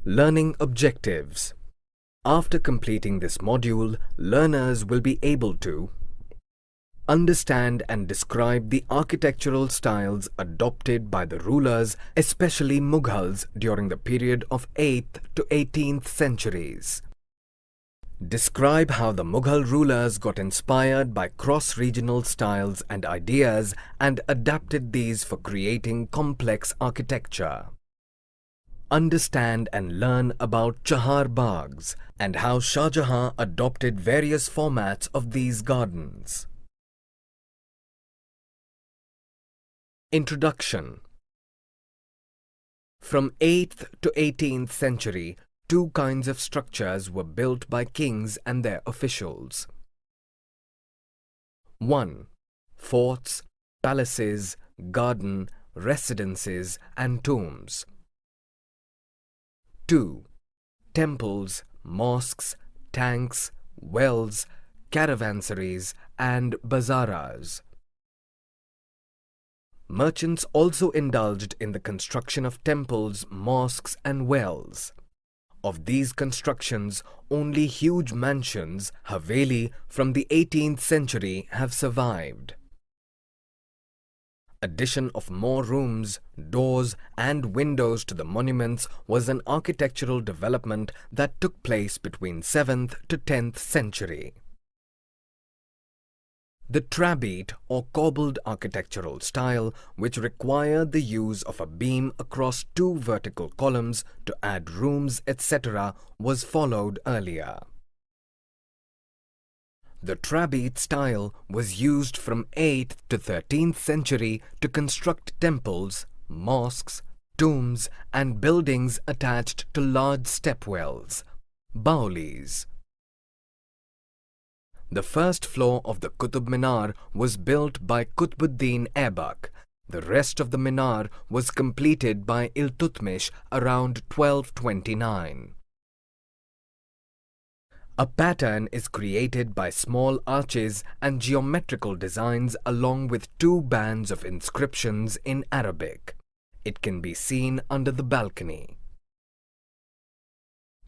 Learning objectives. After completing this module, learners will be able to understand and describe the architectural styles adopted by the rulers, especially Mughals, during the period of 8th to 18th centuries. Describe how the Mughal rulers got inspired by cross-regional styles and ideas and adapted these for creating complex architecture. Understand and learn about Chahar Baghs and how Shah Jahan adopted various formats of these gardens. Introduction. From 8th to 18th century, two kinds of structures were built by kings and their officials. 1. Forts, palaces, garden, residences and tombs. 2. Temples, mosques, tanks, wells, caravansaries and bazaars. Merchants also indulged in the construction of temples, mosques and wells. Of these constructions, only huge mansions, Haveli, from the 18th century have survived. Addition of more rooms, doors and windows to the monuments was an architectural development that took place between 7th to 10th century. The trabeat or cobbled architectural style, which required the use of a beam across two vertical columns to add rooms, etc., was followed earlier. The trabeat style was used from 8th to 13th century to construct temples, mosques, tombs and buildings attached to large stepwells, baulis. The first floor of the Qutb Minar was built by Qutbuddin Aibak. The rest of the minar was completed by Iltutmish around 1229. A pattern is created by small arches and geometrical designs along with two bands of inscriptions in Arabic. It can be seen under the balcony.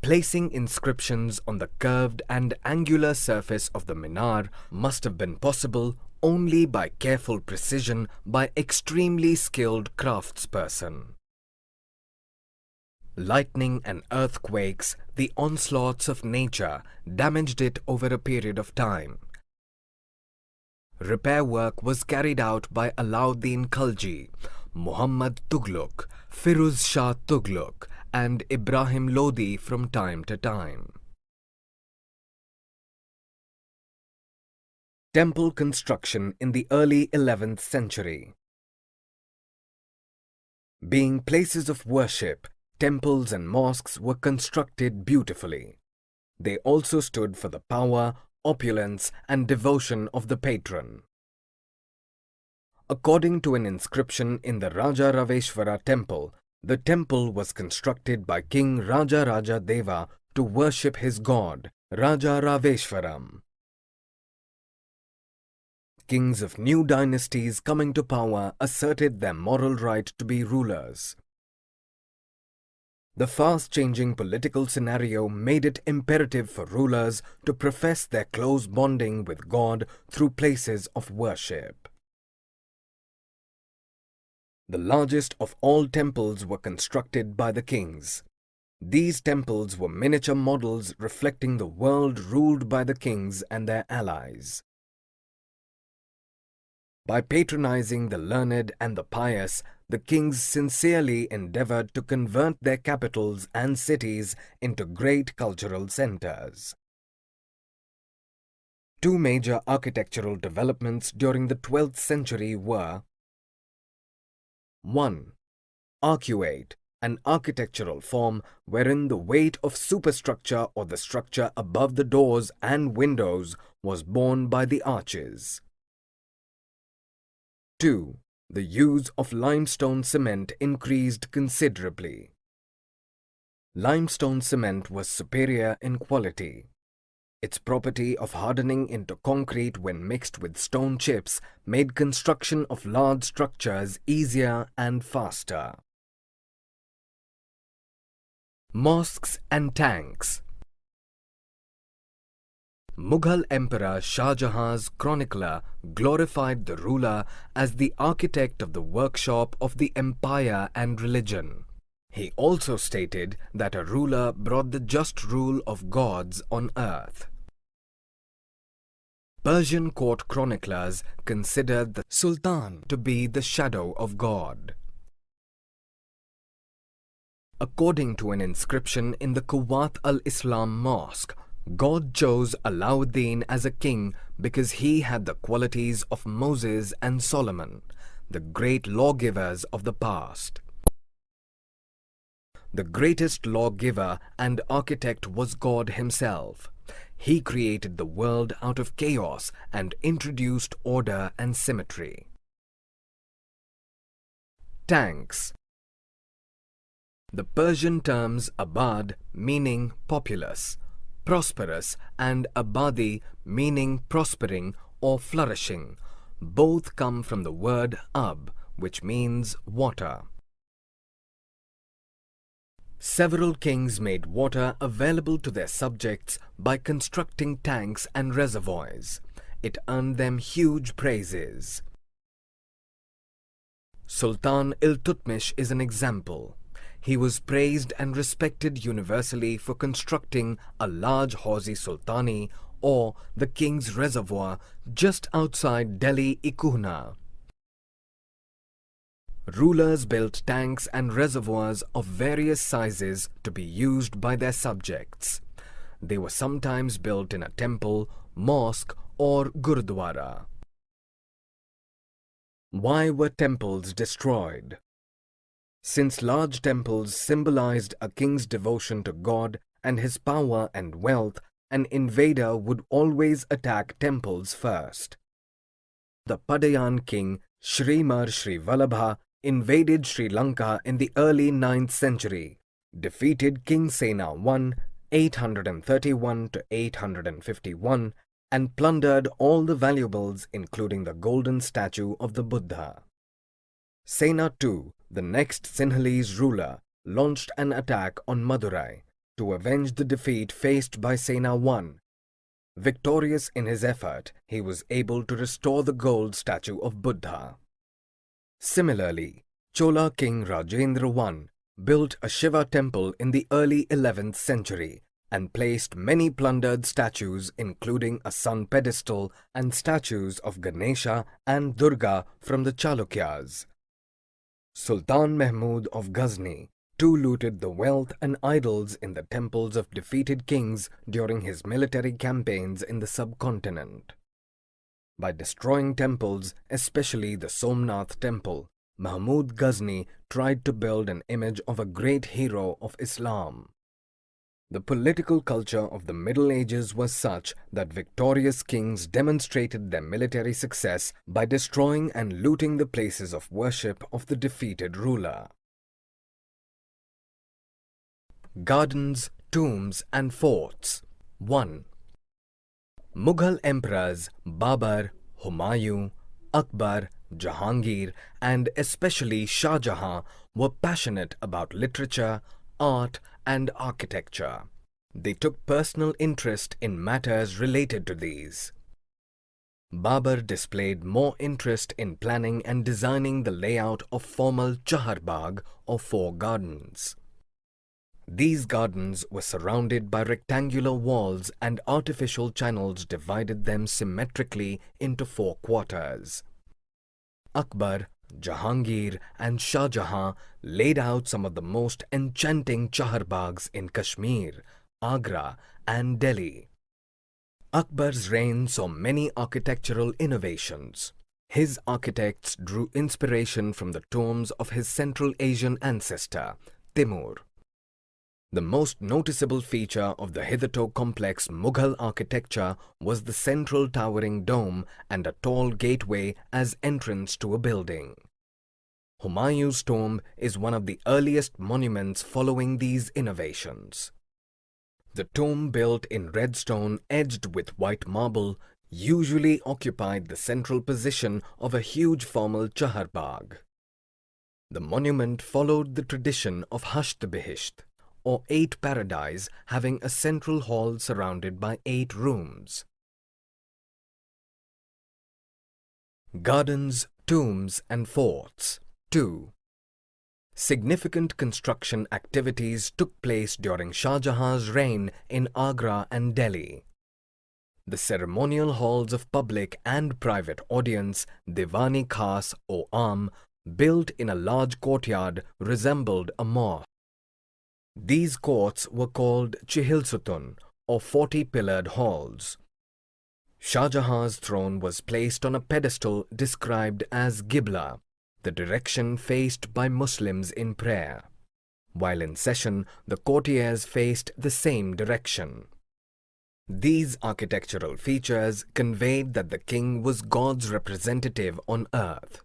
Placing inscriptions on the curved and angular surface of the minar must have been possible only by careful precision by extremely skilled craftsperson. Lightning and earthquakes, the onslaughts of nature, damaged it over a period of time. Repair work was carried out by Alauddin Khalji, Muhammad Tughlaq, Firuz Shah Tughlaq and Ibrahim Lodi from time to time. Temple construction in the early 11th century. Being places of worship, temples and mosques were constructed beautifully. They also stood for the power, opulence and devotion of the patron. According to an inscription in the Raja Raveshwara temple, the temple was constructed by King Raja Raja Deva to worship his god, Raja Raveshwaram. Kings of new dynasties coming to power asserted their moral right to be rulers. The fast-changing political scenario made it imperative for rulers to profess their close bonding with God through places of worship. The largest of all temples were constructed by the kings. These temples were miniature models reflecting the world ruled by the kings and their allies. By patronizing the learned and the pious, the kings sincerely endeavored to convert their capitals and cities into great cultural centers. Two major architectural developments during the 12th century were 1. Arcuate, an architectural form wherein the weight of superstructure or the structure above the doors and windows was borne by the arches. 2. The use of limestone cement increased considerably. Limestone cement was superior in quality. Its property of hardening into concrete when mixed with stone chips made construction of large structures easier and faster. Mosques and tanks. Mughal Emperor Shah Jahan's chronicler glorified the ruler as the architect of the workshop of the empire and religion. He also stated that a ruler brought the just rule of gods on earth. Persian court chroniclers considered the Sultan to be the shadow of God. According to an inscription in the Quwat al-Islam Mosque, God chose Alauddin as a king because he had the qualities of Moses and Solomon, the great lawgivers of the past. The greatest lawgiver and architect was God himself. He created the world out of chaos and introduced order and symmetry. Tanks. The Persian terms Abad meaning populous, prosperous, and Abadi meaning prospering or flourishing, both come from the word Ab, which means water. Several kings made water available to their subjects by constructing tanks and reservoirs. It earned them huge praises. Sultan Iltutmish is an example. He was praised and respected universally for constructing a large Hauzi Sultani, or the king's reservoir, just outside Delhi Ikuhna. Rulers built tanks and reservoirs of various sizes to be used by their subjects. They were sometimes built in a temple, mosque, or gurudwara. Why were temples destroyed? Since large temples symbolized a king's devotion to God and his power and wealth, an invader would always attack temples first. The Padayan king Shrimar Sri Vallabha invaded Sri Lanka in the early 9th century, defeated King Sena I 831 to 851, and plundered all the valuables including the golden statue of the Buddha. Sena II, the next Sinhalese ruler, launched an attack on Madurai to avenge the defeat faced by Sena I. Victorious in his effort, he was able to restore the gold statue of Buddha. Similarly, Chola king Rajendra I built a Shiva temple in the early 11th century and placed many plundered statues including a sun pedestal and statues of Ganesha and Durga from the Chalukyas. Sultan Mahmud of Ghazni too looted the wealth and idols in the temples of defeated kings during his military campaigns in the subcontinent. By destroying temples, especially the Somnath temple, Mahmud Ghazni tried to build an image of a great hero of Islam. The political culture of the Middle Ages was such that victorious kings demonstrated their military success by destroying and looting the places of worship of the defeated ruler. Gardens, tombs and forts. 1. Mughal emperors Babur, Humayun, Akbar, Jahangir and especially Shah Jahan were passionate about literature, art and architecture. They took personal interest in matters related to these. Babur displayed more interest in planning and designing the layout of formal Chaharbagh or four gardens. These gardens were surrounded by rectangular walls and artificial channels divided them symmetrically into four quarters. Akbar, Jahangir and Shah Jahan laid out some of the most enchanting Chaharbaghs in Kashmir, Agra and Delhi. Akbar's reign saw many architectural innovations. His architects drew inspiration from the tombs of his Central Asian ancestor, Timur. The most noticeable feature of the hitherto complex Mughal architecture was the central towering dome and a tall gateway as entrance to a building. Humayun's tomb is one of the earliest monuments following these innovations. The tomb, built in red stone edged with white marble, usually occupied the central position of a huge formal Chaharbagh. The monument followed the tradition of Hasht-Bihisht, or 8 paradise having a central hall surrounded by 8 rooms. Gardens, tombs and forts. 2. Significant construction activities took place during Shah Jahan's reign in Agra and Delhi. The ceremonial halls of public and private audience, Diwani Khas or Aam, built in a large courtyard, resembled a mosque. These courts were called Chihil-Sutun or 40-pillared halls. Shah Jahan's throne was placed on a pedestal described as Qibla, the direction faced by Muslims in prayer. While in session, the courtiers faced the same direction. These architectural features conveyed that the king was God's representative on earth.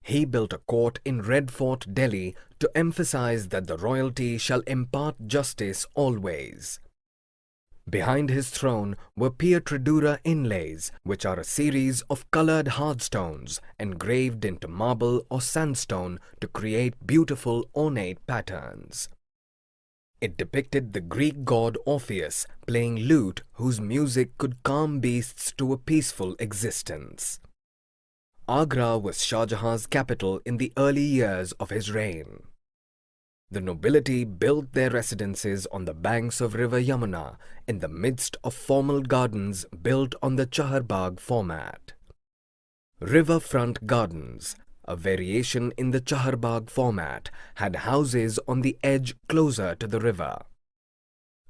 He built a court in Red Fort, Delhi, to emphasize that the royalty shall impart justice always. Behind his throne were Pietratura inlays, which are a series of colored hardstones engraved into marble or sandstone to create beautiful ornate patterns. It depicted the Greek god Orpheus playing lute, whose music could calm beasts to a peaceful existence. Agra was Shah Jahan's capital in the early years of his reign. The nobility built their residences on the banks of river Yamuna in the midst of formal gardens built on the Chaharbagh format. Riverfront gardens, a variation in the Chaharbagh format, had houses on the edge closer to the river.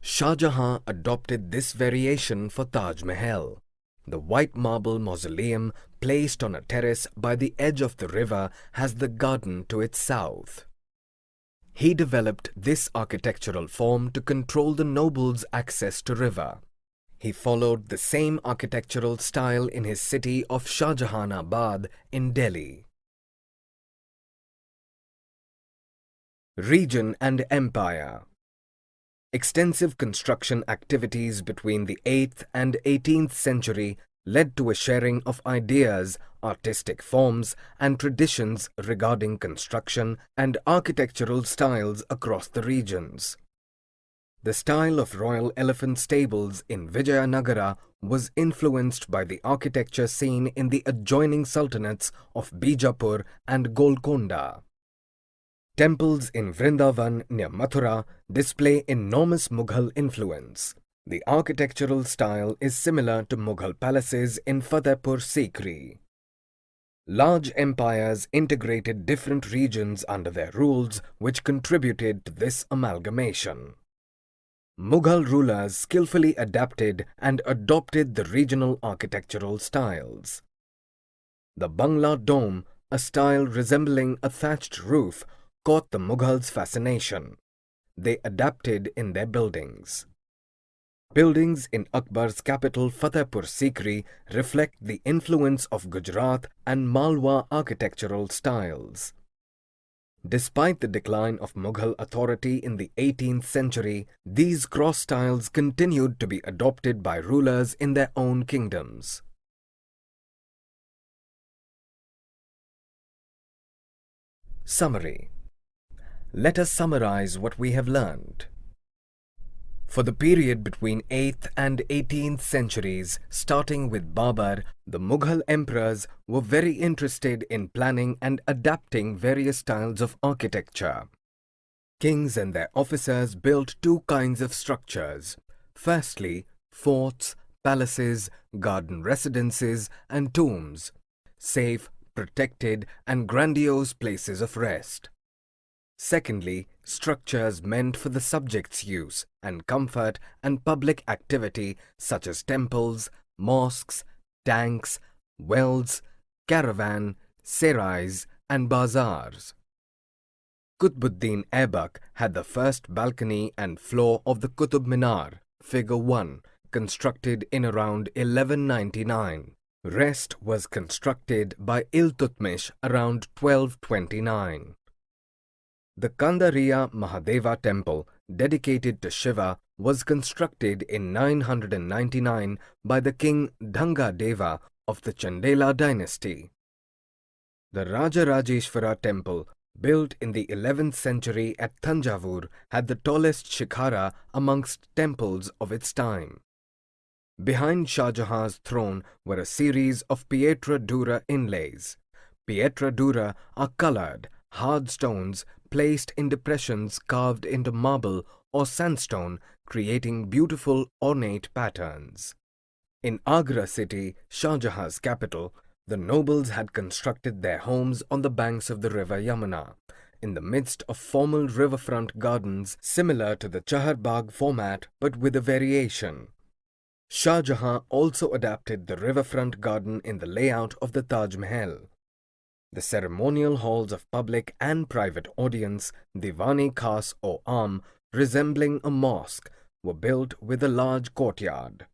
Shah Jahan adopted this variation for Taj Mahal. The white marble mausoleum placed on a terrace by the edge of the river has the garden to its south. He developed this architectural form to control the nobles' access to river. He followed the same architectural style in his city of Shahjahanabad in Delhi. Region and Empire. Extensive construction activities between the 8th and 18th century led to a sharing of ideas, artistic forms, and traditions regarding construction and architectural styles across the regions. The style of royal elephant stables in Vijayanagara was influenced by the architecture seen in the adjoining sultanates of Bijapur and Golconda. Temples in Vrindavan near Mathura display enormous Mughal influence. The architectural style is similar to Mughal palaces in Fatehpur Sikri. Large empires integrated different regions under their rules, which contributed to this amalgamation. Mughal rulers skillfully adapted and adopted the regional architectural styles. The Bangla dome, a style resembling a thatched roof, caught the Mughals' fascination. They adapted in their buildings. Buildings in Akbar's capital Fatehpur Sikri reflect the influence of Gujarat and Malwa architectural styles. Despite the decline of Mughal authority in the 18th century, these cross styles continued to be adopted by rulers in their own kingdoms. Summary. Let us summarize what we have learned. For the period between 8th and 18th centuries, starting with Babur, the Mughal emperors were very interested in planning and adapting various styles of architecture. Kings and their officers built two kinds of structures. Firstly, forts, palaces, garden residences, and tombs, safe, protected, and grandiose places of rest. Secondly, structures meant for the subjects' use and comfort and public activity such as temples, mosques, tanks, wells, caravan, serais, and bazaars. Qutbuddin Aibak had the first balcony and floor of the Qutub Minar, figure 1, constructed in around 1199. Rest was constructed by Iltutmish around 1229. The Kandariya Mahadeva temple, dedicated to Shiva, was constructed in 999 by the king Dhanga Deva of the Chandela dynasty. The Rajarajeshwara temple, built in the 11th century at Thanjavur, had the tallest shikhara amongst temples of its time. Behind Shah Jahan's throne were a series of pietra dura inlays. Pietra dura are colored, hard stones placed in depressions carved into marble or sandstone, creating beautiful ornate patterns. In Agra city, Shah Jahan's capital, the nobles had constructed their homes on the banks of the river Yamuna, in the midst of formal riverfront gardens similar to the Chaharbagh format but with a variation. Shah Jahan also adapted the riverfront garden in the layout of the Taj Mahal. The ceremonial halls of public and private audience, Diwani Khas or Aam, resembling a mosque, were built with a large courtyard.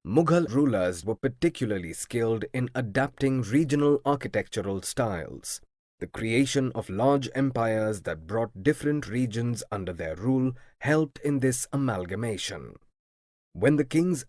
Mughal rulers were particularly skilled in adapting regional architectural styles. The creation of large empires that brought different regions under their rule helped in this amalgamation. When the kings